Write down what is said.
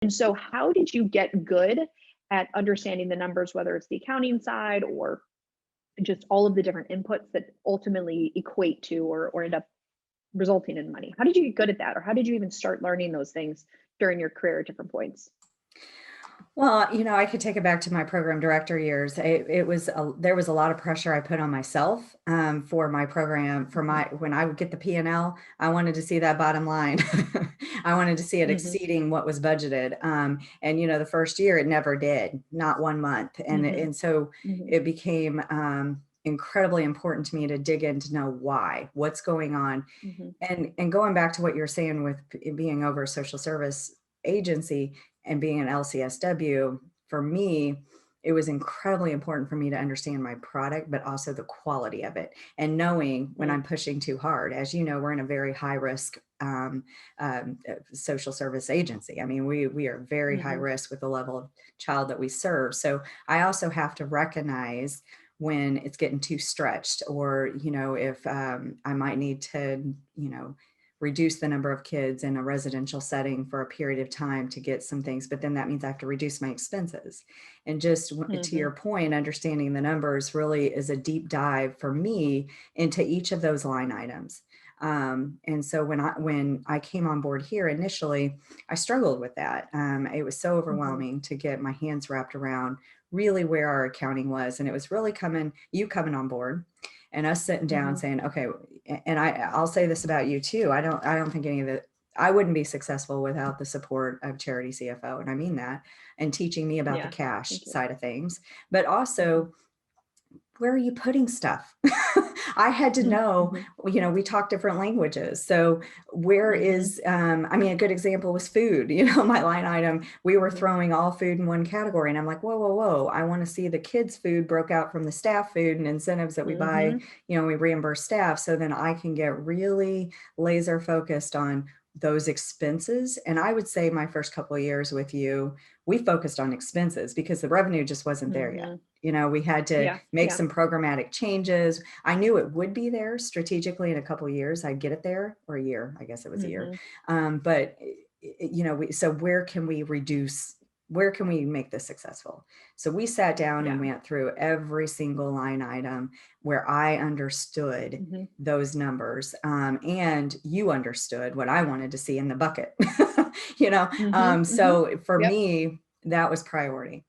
And so how did you get good at understanding the numbers, whether it's the accounting side or just all of the different inputs that ultimately equate to or end up resulting in money? How did you get good at that? Or how did you even start learning those things during your career at different points? Well, I could take it back to my program director years. There was a lot of pressure I put on myself for my program, Mhm. when I would get the P&L, I wanted to see that bottom line. I wanted to see it Mhm. exceeding what was budgeted. And the first year it never did, not 1 month. And Mhm. and so Mhm. it became incredibly important to me to dig in to know what's going on. Mhm. And going back to what you're saying with being over a social service agency and being an LCSW, for me, it was incredibly important for me to understand my product, but also the quality of it. And knowing when Mm. I'm pushing too hard. As you know, we're in a very high risk social service agency. I mean, we are very high Mhm. risk with the level of child that we serve. So I also have to recognize when it's getting too stretched, or if I might need to reduce the number of kids in a residential setting for a period of time to get some things, but then that means I have to reduce my expenses. And just to Mhm. your point, understanding the numbers really is a deep dive for me into each of those line items. And so when I came on board here initially, I struggled with that. It was so Mhm. overwhelming to get my hands wrapped around really where our accounting was. And it was really you coming on board and us sitting down Mhm. saying, okay, and I'll say this about you too. I don't think any of it, I wouldn't be successful without the support of Charity CFO. And I mean that, and teaching me about the Yeah. cash Thank you. side of things, but Mhm. also where are you putting stuff? I had to Mhm. know, Mhm. we talk different languages. So where Mhm. is, I mean, a good example was food, my line item, we were Mhm. throwing all food in one category. And I'm like, whoa, whoa, whoa. I want to see the kids' food broke out from the staff food and incentives that we buy, Mhm. we reimburse staff. So then I can get really laser focused on those expenses. And I would say my first couple of years with you, we focused on expenses because the revenue just wasn't there yet. Mhm. We had to Yeah. make Yeah. some programmatic changes. I knew it would be there strategically in a couple of years. I'd get it there, or a year. I guess it was a year. Mhm. But so where can we reduce? Where can we make this successful? So we sat down and Yeah. went through every single line item where I understood Mhm. those numbers, and you understood what I wanted to see in the bucket. Mhm. Mhm. So for Yep. me, that was priority.